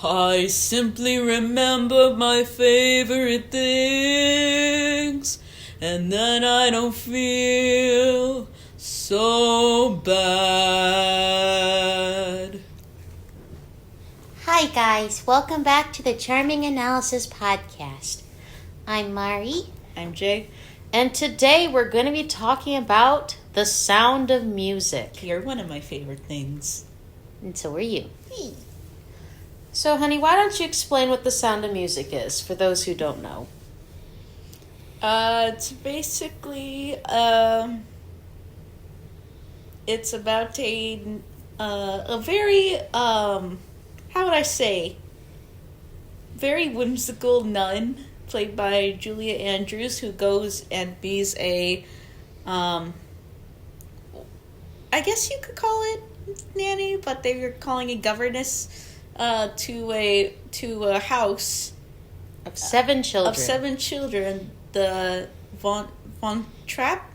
I simply remember my favorite things, and then I don't feel so bad. Hi guys, welcome back to the Charming Analysis podcast. I'm Mari. I'm Jay. And today we're going to be talking about the sound of music. You're one of my favorite things. And so are you. So, honey, why don't you explain what the sound of music is for those who don't know? It's basically, it's about a very, how would I say, very whimsical nun played by Julia Andrews, who goes and be's a, I guess you could call it nanny, but they were calling it governess, to a house Of 7 children. The Von Trapp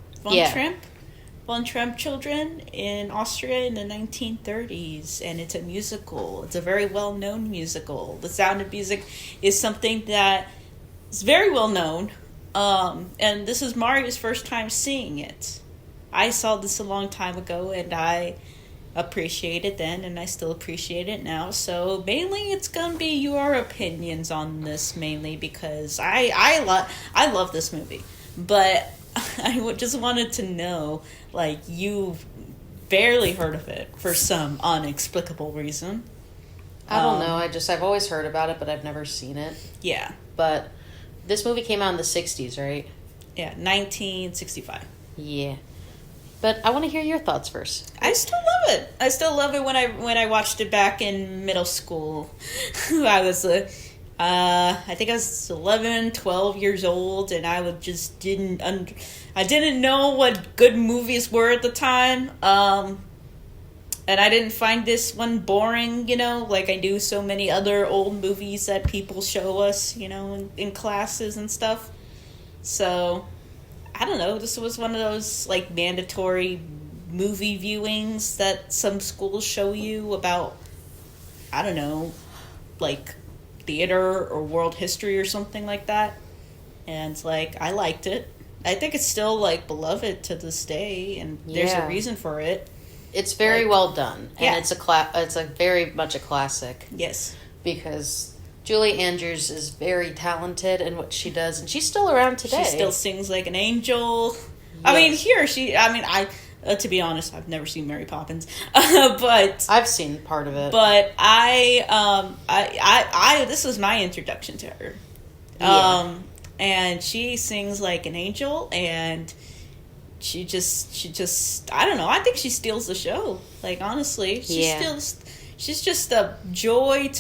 children in Austria in the 1930s, and it's a musical. It's a very well-known musical. The Sound of Music is something that is very well-known, and this is Mari's first time seeing it. I saw this a long time ago, and I appreciate it then, and I still appreciate it now. So mainly it's gonna be your opinions on this, mainly because I love this movie, but I just wanted to know, like, you've barely heard of it for some inexplicable reason. I don't know. I've always heard about it, but I've never seen it. Yeah. But this movie came out in the 60s, right? Yeah, 1965. Yeah. But I want to hear your thoughts first. I still love it. I still love it when I watched it back in middle school. I was, I think I was 11, 12 years old, and I didn't know what good movies were at the time. And I didn't find this one boring, like I do so many other old movies that people show us, in classes and stuff. So I don't know, this was one of those, like, mandatory movie viewings that some schools show you about, I don't know, like, theater or world history or something like that. And, like, I liked it. I think it's still, like, beloved to this day, and there's a reason for it. It's very well done, and yeah. it's a very much a classic. Yes. Because Julie Andrews is very talented in what she does, and she's still around today. She still sings like an angel. Yes. To be honest, I've never seen Mary Poppins, but I've seen part of it. But this was my introduction to her. Yeah. And she sings like an angel, and she just, I don't know, I think she steals the show. Like, honestly, she's just a joyous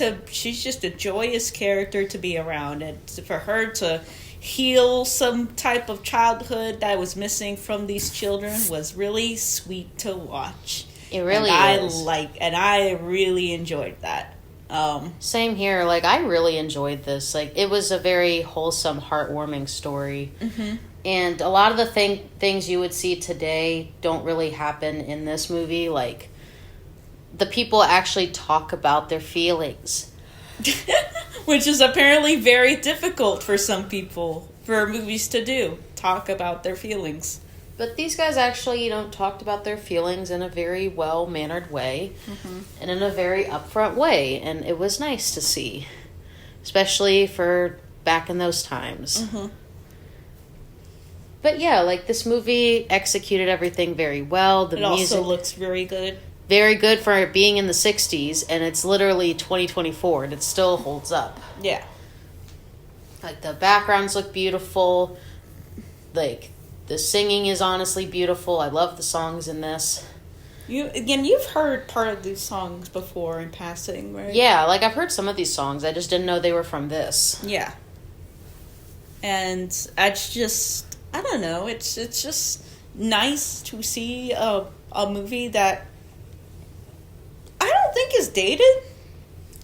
character to be around, and for her to heal some type of childhood that was missing from these children was really sweet to watch. It really is. And I really enjoyed that. Same here. Like, I really enjoyed this. Like, it was a very wholesome, heartwarming story. Mm-hmm. And a lot of the things you would see today don't really happen in this movie. Like, the people actually talk about their feelings. Which is apparently very difficult for some people, for movies to do. Talk about their feelings. But these guys actually, talked about their feelings in a very well-mannered way. Mm-hmm. And in a very upfront way. And it was nice to see. Especially for back in those times. Mm-hmm. But yeah, like, this movie executed everything very well. The music also looks very good. Very good for it being in the 60s, and it's literally 2024, and it still holds up. Yeah. Like, the backgrounds look beautiful. Like, the singing is honestly beautiful. I love the songs in this. You've heard part of these songs before in passing, right? Yeah, like, I've heard some of these songs. I just didn't know they were from this. Yeah. And it's just, I don't know, it's just nice to see a movie that I don't think is dated.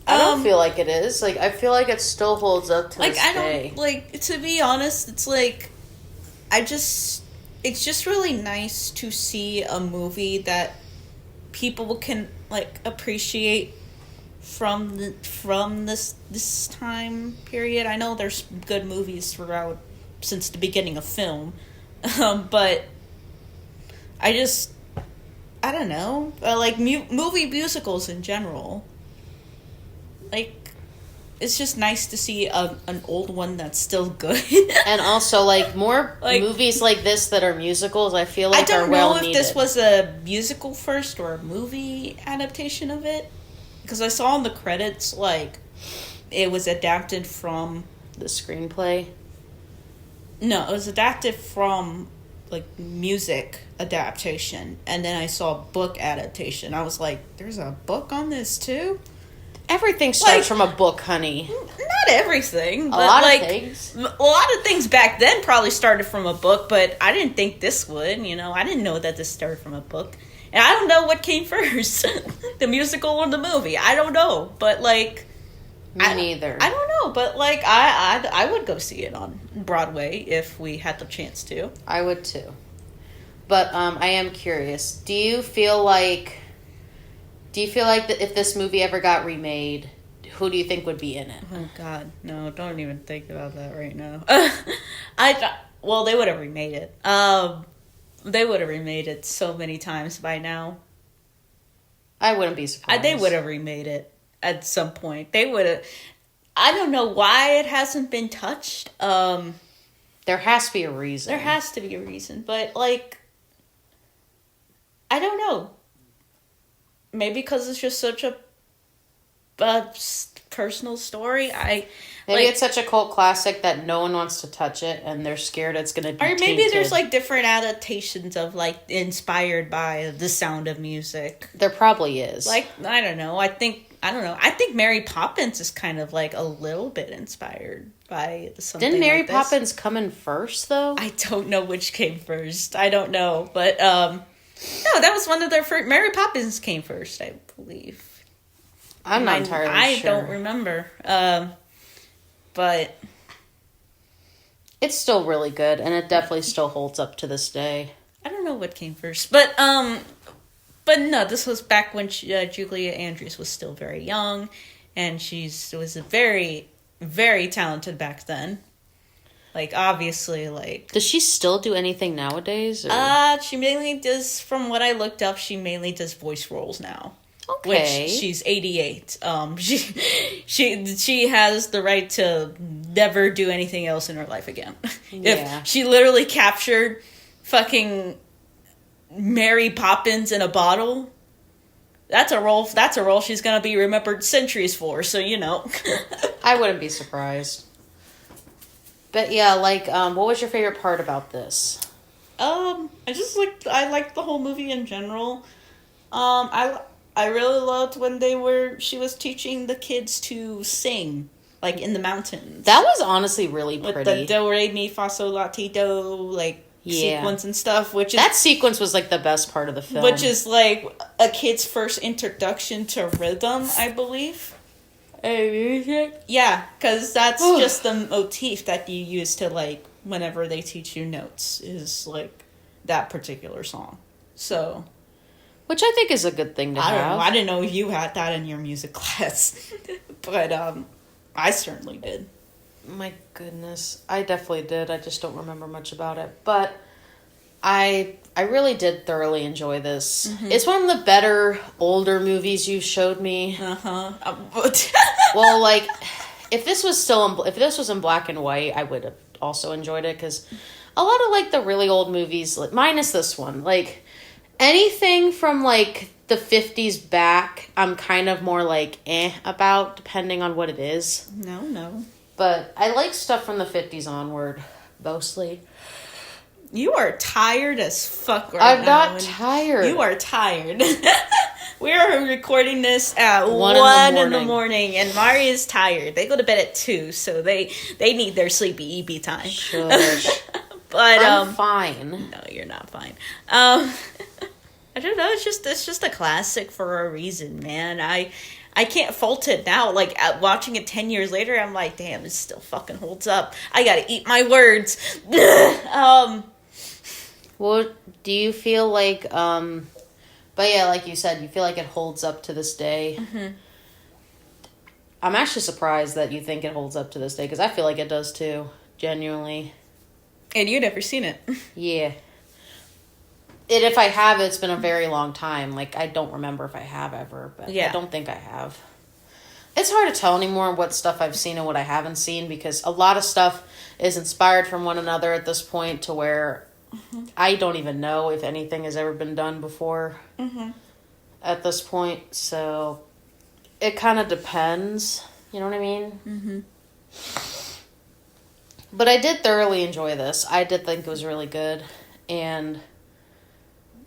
I don't feel like it is. Like, I feel like it still holds up to this day. To be honest, it's like, it's just really nice to see a movie that people can, like, appreciate from this time period. I know there's good movies throughout since the beginning of film, but I don't know. Like movie musicals in general. Like, it's just nice to see an old one that's still good. And also, like, more movies like this that are musicals, I feel like are well needed. I don't know if this was a musical first or a movie adaptation of it. Because I saw in the credits, like, it was adapted from... The screenplay? No, it was adapted from, like, music adaptation. And then I saw book adaptation. I was like, there's a book on this, too? Everything starts from a book, honey. Not everything. A lot of things. A lot of things back then probably started from a book, but I didn't think this would, I didn't know that this started from a book. And I don't know what came first, the musical or the movie. I don't know, but, like... Me neither. I don't know, but, like, I would go see it on Broadway if we had the chance to. I would, too. But I am curious. Do you feel like that if this movie ever got remade, who do you think would be in it? Oh, God. No, don't even think about that right now. Well, they would have remade it. They would have remade it so many times by now. I wouldn't be surprised. They would have remade it at some point. They would have... I don't know why it hasn't been touched. There has to be a reason. There has to be a reason. But, like... I don't know. Maybe because it's just such a personal story. Maybe it's such a cult classic that no one wants to touch it, and they're scared it's going to be tainted. Maybe there's, like, different adaptations of, like, inspired by The Sound of Music. There probably is. Like, I don't know. I think Mary Poppins is kind of, like, a little bit inspired by something. Didn't Mary Poppins come in first, though? I don't know which came first. I don't know. But, no, that was one of their first. Mary Poppins came first, I believe. I'm not entirely sure. I don't remember. But it's still really good, and it definitely still holds up to this day. I don't know what came first, but no, this was back when Julia Andrews was still very young, and was very, very talented back then. Like, obviously, like... Does she still do anything nowadays? Or? She mainly does, from what I looked up, she mainly does voice roles now. Okay. Which, she's 88. She has the right to never do anything else in her life again. Yeah. If she literally captured fucking Mary Poppins in a bottle, that's a role she's gonna be remembered centuries for, so I wouldn't be surprised. But yeah, like, what was your favorite part about this? I liked the whole movie in general. I really loved when she was teaching the kids to sing, like, in the mountains. That was honestly really pretty. With the do, re, mi, fa, sol, la, ti, do, like, sequence and stuff, that sequence was, like, the best part of the film. Which is, like, a kid's first introduction to rhythm, I believe. Music? Yeah, because that's just the motif that you use to, like, whenever they teach you notes, is, like, that particular song. So... Which I think is a good thing to have. I don't know. I didn't know you had that in your music class. But I certainly did. My goodness. I definitely did. I just don't remember much about it. But I really did thoroughly enjoy this. Mm-hmm. It's one of the better older movies you showed me. Uh-huh. Well, like, if this was in black and white, I would have also enjoyed it. Because a lot of, like, the really old movies, like, minus this one, like... Anything from, like, the 50s back, I'm kind of more, like, about, depending on what it is. No. But I like stuff from the 50s onward, mostly. You are tired as fuck right now. I'm not tired. You are tired. We are recording this at 1 in the morning, and Mari is tired. They go to bed at 2, so they need their sleepy EB time. Shush. But I'm fine. No, you're not fine. I don't know. It's just a classic for a reason, man. I can't fault it now. Like, watching it 10 years later, I'm like, damn, it still fucking holds up. I gotta eat my words. Well, do you feel like, but yeah, like you said, you feel like it holds up to this day. Mm-hmm. I'm actually surprised that you think it holds up to this day, because I feel like it does too, genuinely. And you've never seen it. Yeah. And if I have, it's been a very long time. Like, I don't remember if I have ever, but I don't think I have. It's hard to tell anymore what stuff I've seen and what I haven't seen, because a lot of stuff is inspired from one another at this point, to where I don't even know if anything has ever been done before at this point. So it kind of depends. You know what I mean? Mm-hmm. But I did thoroughly enjoy this. I did think it was really good. And,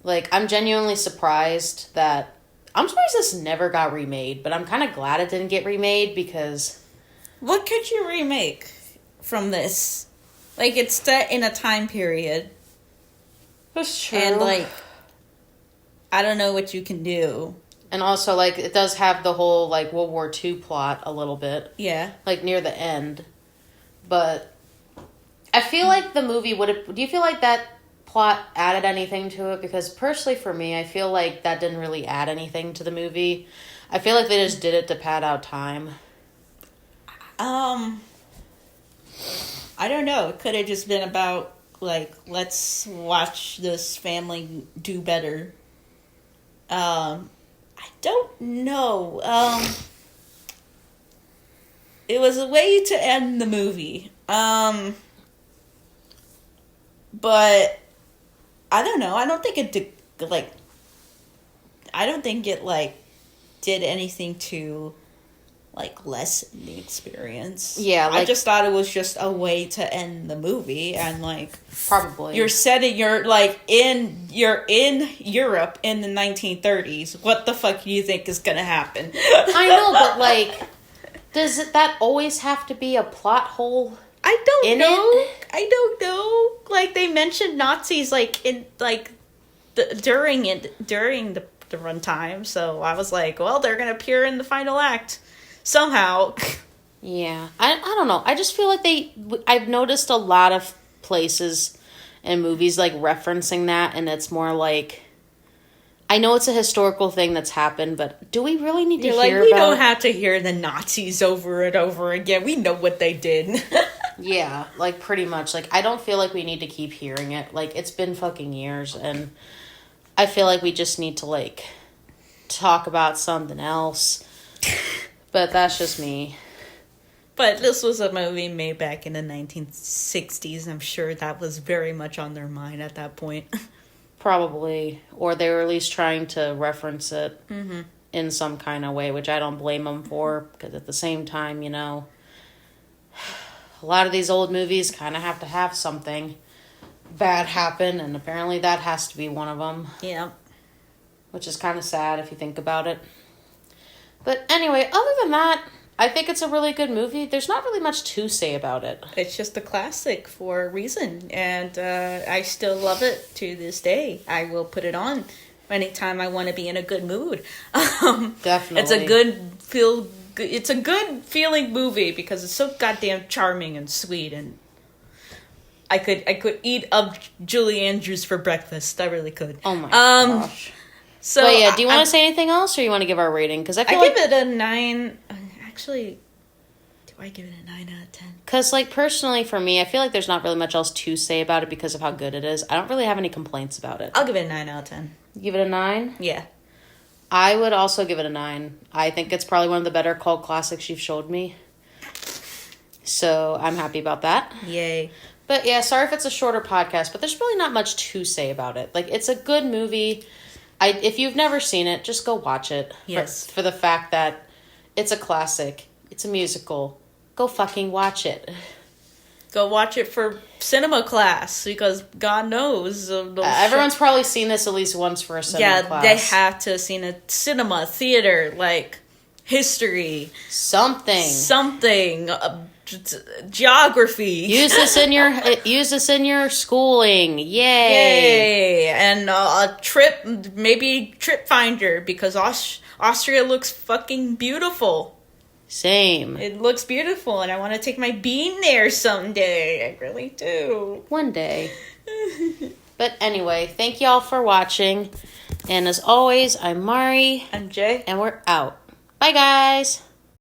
like, I'm genuinely surprised that... I'm surprised this never got remade, but I'm kind of glad it didn't get remade, because... What could you remake from this? Like, it's set in a time period. That's true. And, like, I don't know what you can do. And also, like, it does have the whole, like, World War II plot a little bit. Yeah. Like, near the end. But I feel like the movie would have... Do you feel like that plot added anything to it? Because personally for me, I feel like that didn't really add anything to the movie. I feel like they just did it to pad out time. I don't know. It could have just been about, like, let's watch this family do better. I don't know. It was a way to end the movie. But I don't know. I don't think it did, like... I don't think it, like, did anything to, like, lessen the experience. Yeah, like... I just thought it was just a way to end the movie, and, like... Probably. You're in Europe in the 1930s. What the fuck do you think is gonna happen? I know, but, like... Does that always have to be a plot hole? I don't know. Like, they mentioned Nazis, like, in, like, during the runtime. So I was like, well, they're going to appear in the final act somehow. Yeah. I don't know. I just feel like I've noticed a lot of places and movies, like, referencing that. And it's more like, I know it's a historical thing that's happened, but do we really need to hear about it? We don't have to hear the Nazis over and over again. We know what they did. Yeah, like, pretty much. Like, I don't feel like we need to keep hearing it. Like, it's been fucking years, and I feel like we just need to, like, talk about something else. But that's just me. But this was a movie made back in the 1960s. I'm sure that was very much on their mind at that point. Probably. Or they were at least trying to reference it in some kind of way, which I don't blame them for, because at the same time, you know... A lot of these old movies kind of have to have something bad happen, and apparently that has to be one of them. Yeah. Which is kind of sad if you think about it. But anyway, other than that, I think it's a really good movie. There's not really much to say about it. It's just a classic for a reason, and I still love it to this day. I will put it on anytime I want to be in a good mood. Definitely. It's a good feeling movie because it's so goddamn charming and sweet, and I could eat up Julie Andrews for breakfast. I really could. Oh my gosh. So but yeah, do you want to say anything else, or you want to give our rating? Because I give it a 9. Actually, do I give it a 9 out of 10? Because, like, personally for me, I feel like there's not really much else to say about it because of how good it is. I don't really have any complaints about it. I'll give it a 9 out of 10. Give it a 9? Yeah. I would also give it a 9. I think it's probably one of the better cult classics you've showed me. So I'm happy about that. Yay. But yeah, sorry if it's a shorter podcast, but there's really not much to say about it. Like, it's a good movie. If you've never seen it, just go watch it. Yes. For the fact that it's a classic. It's a musical. Go fucking watch it. Go watch it for cinema class, because God knows. Everyone's probably seen this at least once for a cinema class. Yeah, they have to have seen a cinema, theater, like, history. Something. Geography. Use this in your schooling. Yay. And a trip, maybe Trip Finder, because Austria looks fucking beautiful. Same. It looks beautiful, and I want to take my bean there someday. I really do. One day. But anyway, thank y'all for watching. And as always, I'm Mari. I'm Jay. And we're out. Bye, guys.